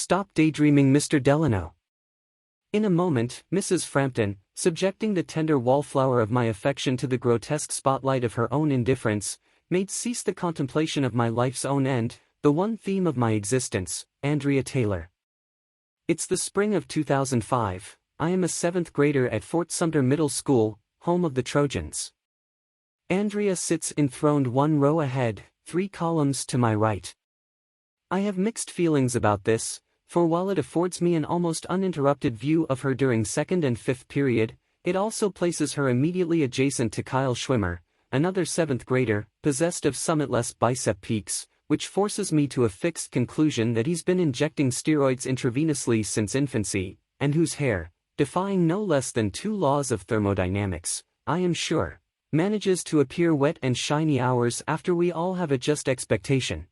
Stop daydreaming, Mr. Delano. In a moment, Mrs. Frampton, subjecting the tender wallflower of my affection to the grotesque spotlight of her own indifference, made cease the contemplation of my life's own end, the one theme of my existence, Andrea Taylor. It's the spring of 2005, I am a 7th grader at Fort Sumter Middle School, home of the Trojans. Andrea sits enthroned 1 row ahead, 3 columns to my right. I have mixed feelings about this, for while it affords me an almost uninterrupted view of her during 2nd and 5th period, it also places her immediately adjacent to Kyle Schwimmer, another 7th grader, possessed of summitless bicep peaks, which forces me to a fixed conclusion that he's been injecting steroids intravenously since infancy, and whose hair, defying no less than 2 laws of thermodynamics, I am sure, manages to appear wet and shiny hours after we all have a just expectation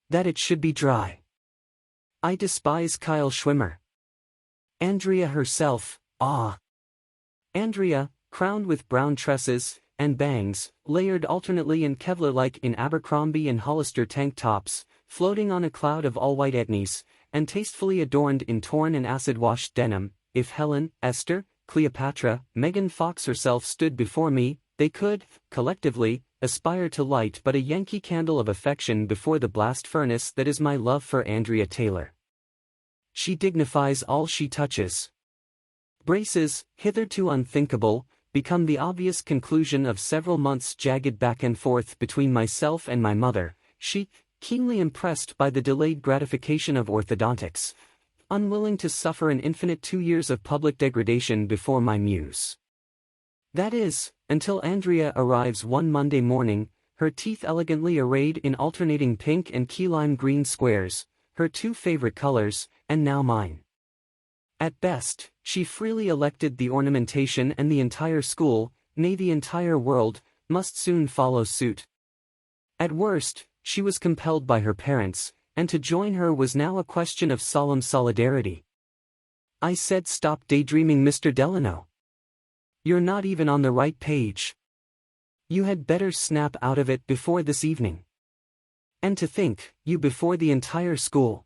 that it should be dry. I despise Kyle Schwimmer. Andrea herself, ah. Andrea, crowned with brown tresses, and bangs, layered alternately in Kevlar-like in Abercrombie and Hollister tank tops, floating on a cloud of all-white etnies, and tastefully adorned in torn and acid-washed denim. If Helen, Esther, Cleopatra, Megan Fox herself stood before me, they could, collectively, aspire to light but a Yankee candle of affection before the blast furnace that is my love for Andrea Taylor. She dignifies all she touches. Braces, hitherto unthinkable, become the obvious conclusion of several months' jagged back and forth between myself and my mother, she, keenly impressed by the delayed gratification of orthodontics, unwilling to suffer an infinite 2 years of public degradation before my muse. That is, until Andrea arrives one Monday morning, her teeth elegantly arrayed in alternating pink and key lime green squares, her 2 favorite colors, and now mine. At best, she freely elected the ornamentation, and the entire school, nay the entire world, must soon follow suit. At worst, she was compelled by her parents, and to join her was now a question of solemn solidarity. I said, stop daydreaming, Mr. Delano. You're not even on the right page. You had better snap out of it before this evening. And to think, you before the entire school.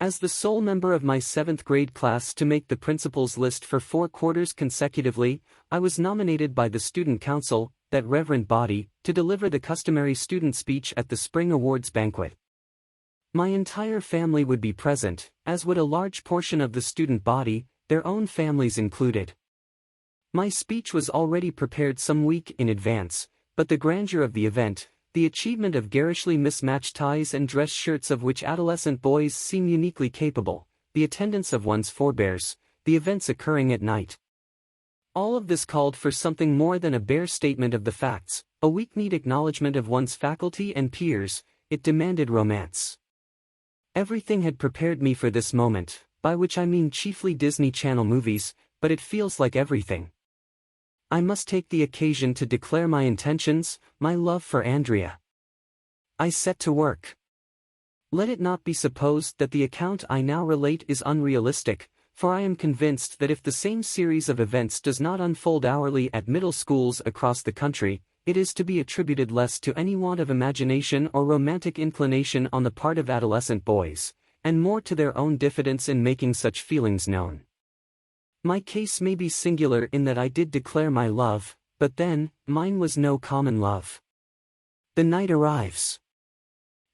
As the sole member of my 7th grade class to make the principal's list for 4 quarters consecutively, I was nominated by the student council, that reverend body, to deliver the customary student speech at the spring awards banquet. My entire family would be present, as would a large portion of the student body, their own families included. My speech was already prepared some week in advance, but the grandeur of the event, the achievement of garishly mismatched ties and dress shirts of which adolescent boys seem uniquely capable, the attendance of one's forebears, the events occurring at night. All of this called for something more than a bare statement of the facts, a weak-kneed acknowledgement of one's faculty and peers. It demanded romance. Everything had prepared me for this moment, by which I mean chiefly Disney Channel movies, but it feels like everything. I must take the occasion to declare my intentions, my love for Andrea. I set to work. Let it not be supposed that the account I now relate is unrealistic, for I am convinced that if the same series of events does not unfold hourly at middle schools across the country, it is to be attributed less to any want of imagination or romantic inclination on the part of adolescent boys, and more to their own diffidence in making such feelings known. My case may be singular in that I did declare my love, but then, mine was no common love. The night arrives.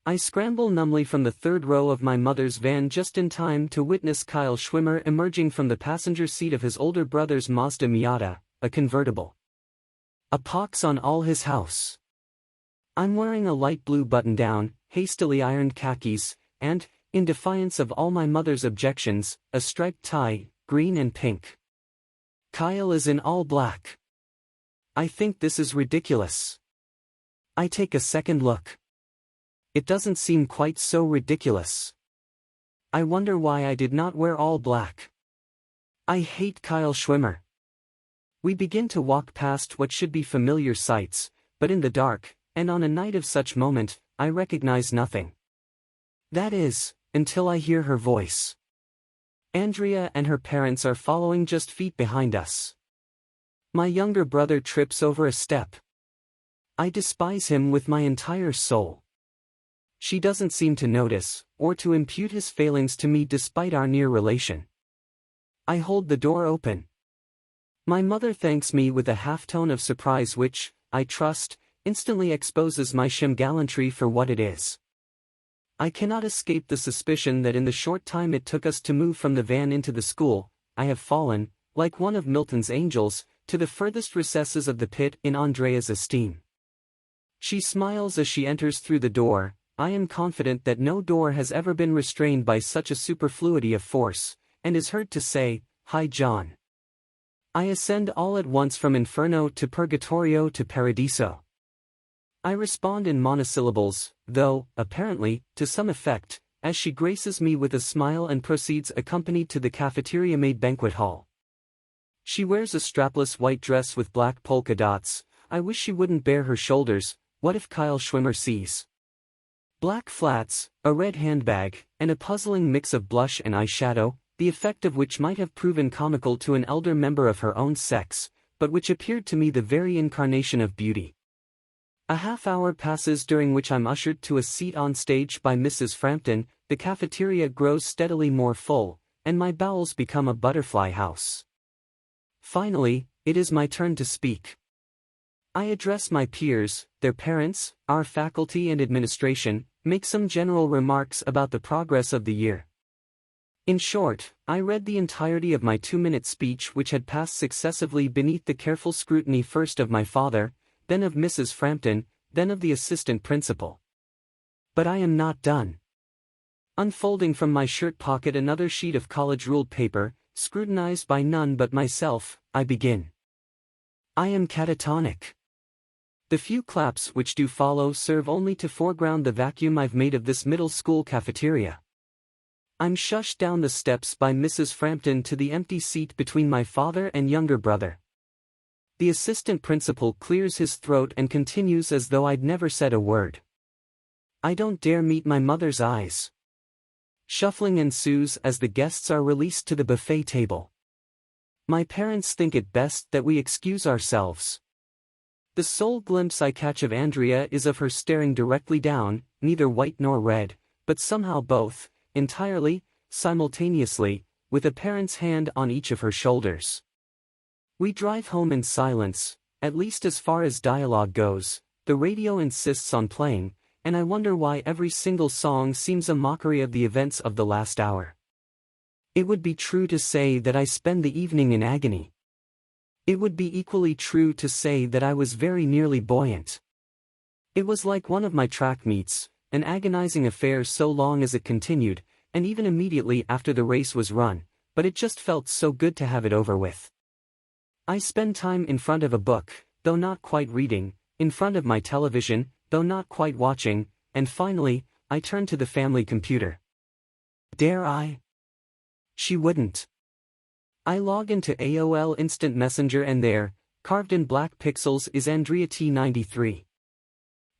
I scramble numbly from the 3rd row of my mother's van just in time to witness Kyle Schwimmer emerging from the passenger seat of his older brother's Mazda Miata, a convertible. A pox on all his house. I'm wearing a light blue button-down, hastily ironed khakis, and, in defiance of all my mother's objections, a striped tie, green and pink. Kyle is in all black. I think this is ridiculous. I take a second look. It doesn't seem quite so ridiculous. I wonder why I did not wear all black. I hate Kyle Schwimmer. We begin to walk past what should be familiar sights, but in the dark, and on a night of such moment, I recognize nothing. That is, until I hear her voice. Andrea and her parents are following just feet behind us. My younger brother trips over a step. I despise him with my entire soul. She doesn't seem to notice, or to impute his failings to me despite our near relation. I hold the door open. My mother thanks me with a half-tone of surprise which, I trust, instantly exposes my gallantry for what it is. I cannot escape the suspicion that in the short time it took us to move from the van into the school, I have fallen, like one of Milton's angels, to the furthest recesses of the pit in Andrea's esteem. She smiles as she enters through the door. I am confident that no door has ever been restrained by such a superfluity of force, and is heard to say, "Hi John." I ascend all at once from Inferno to Purgatorio to Paradiso. I respond in monosyllables, though, apparently, to some effect, as she graces me with a smile and proceeds accompanied to the cafeteria-made banquet hall. She wears a strapless white dress with black polka dots. I wish she wouldn't bare her shoulders. What if Kyle Schwimmer sees? Black flats, a red handbag, and a puzzling mix of blush and eyeshadow, the effect of which might have proven comical to an elder member of her own sex, but which appeared to me the very incarnation of beauty. A half-hour passes during which I'm ushered to a seat on stage by Mrs. Frampton. The cafeteria grows steadily more full, and my bowels become a butterfly house. Finally, it is my turn to speak. I address my peers, their parents, our faculty and administration, make some general remarks about the progress of the year. In short, I read the entirety of my 2-minute speech which had passed successively beneath the careful scrutiny first of my father, then of Mrs. Frampton, then of the assistant principal. But I am not done. Unfolding from my shirt pocket another sheet of college-ruled paper, scrutinized by none but myself, I begin. I am catatonic. The few claps which do follow serve only to foreground the vacuum I've made of this middle school cafeteria. I'm shushed down the steps by Mrs. Frampton to the empty seat between my father and younger brother. The assistant principal clears his throat and continues as though I'd never said a word. I don't dare meet my mother's eyes. Shuffling ensues as the guests are released to the buffet table. My parents think it best that we excuse ourselves. The sole glimpse I catch of Andrea is of her staring directly down, neither white nor red, but somehow both, entirely, simultaneously, with a parent's hand on each of her shoulders. We drive home in silence, at least as far as dialogue goes. The radio insists on playing, and I wonder why every single song seems a mockery of the events of the last hour. It would be true to say that I spend the evening in agony. It would be equally true to say that I was very nearly buoyant. It was like one of my track meets, an agonizing affair so long as it continued, and even immediately after the race was run, but it just felt so good to have it over with. I spend time in front of a book, though not quite reading, in front of my television, though not quite watching, and finally, I turn to the family computer. Dare I? She wouldn't. I log into AOL Instant Messenger and there, carved in black pixels is Andrea T93.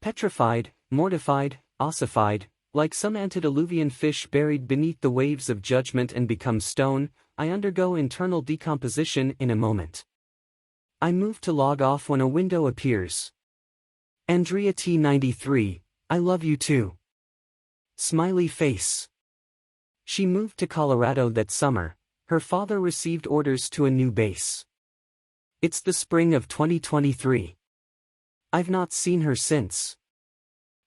Petrified, mortified, ossified, like some antediluvian fish buried beneath the waves of judgment and become stone, I undergo internal decomposition in a moment. I move to log off when a window appears. Andrea T93, I love you too. Smiley face. She moved to Colorado that summer. Her father received orders to a new base. It's the spring of 2023. I've not seen her since.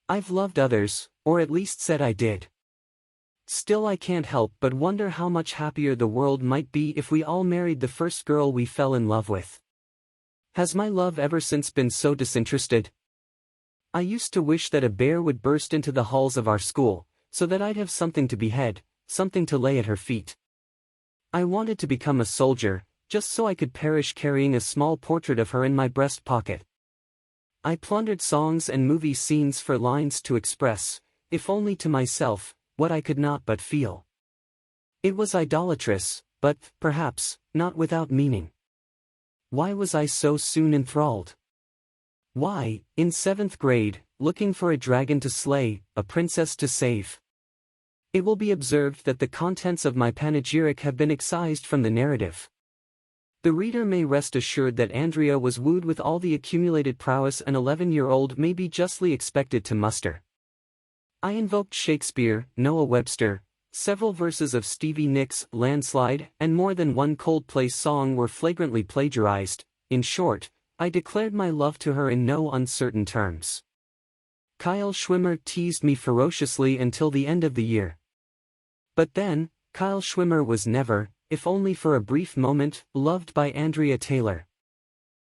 I've loved others, or at least said I did. Still I can't help but wonder how much happier the world might be if we all married the first girl we fell in love with. Has my love ever since been so disinterested? I used to wish that a bear would burst into the halls of our school, so that I'd have something to behead, something to lay at her feet. I wanted to become a soldier, just so I could perish carrying a small portrait of her in my breast pocket. I plundered songs and movie scenes for lines to express, if only to myself, what I could not but feel. It was idolatrous, but, perhaps, not without meaning. Why was I so soon enthralled? Why, in 7th grade, looking for a dragon to slay, a princess to save? It will be observed that the contents of my panegyric have been excised from the narrative. The reader may rest assured that Andrea was wooed with all the accumulated prowess an 11-year-old may be justly expected to muster. I invoked Shakespeare, Noah Webster, several verses of Stevie Nicks' Landslide, and more than one Coldplay song were flagrantly plagiarized. In short, I declared my love to her in no uncertain terms. Kyle Schwimmer teased me ferociously until the end of the year. But then, Kyle Schwimmer was never, if only for a brief moment, loved by Andrea Taylor.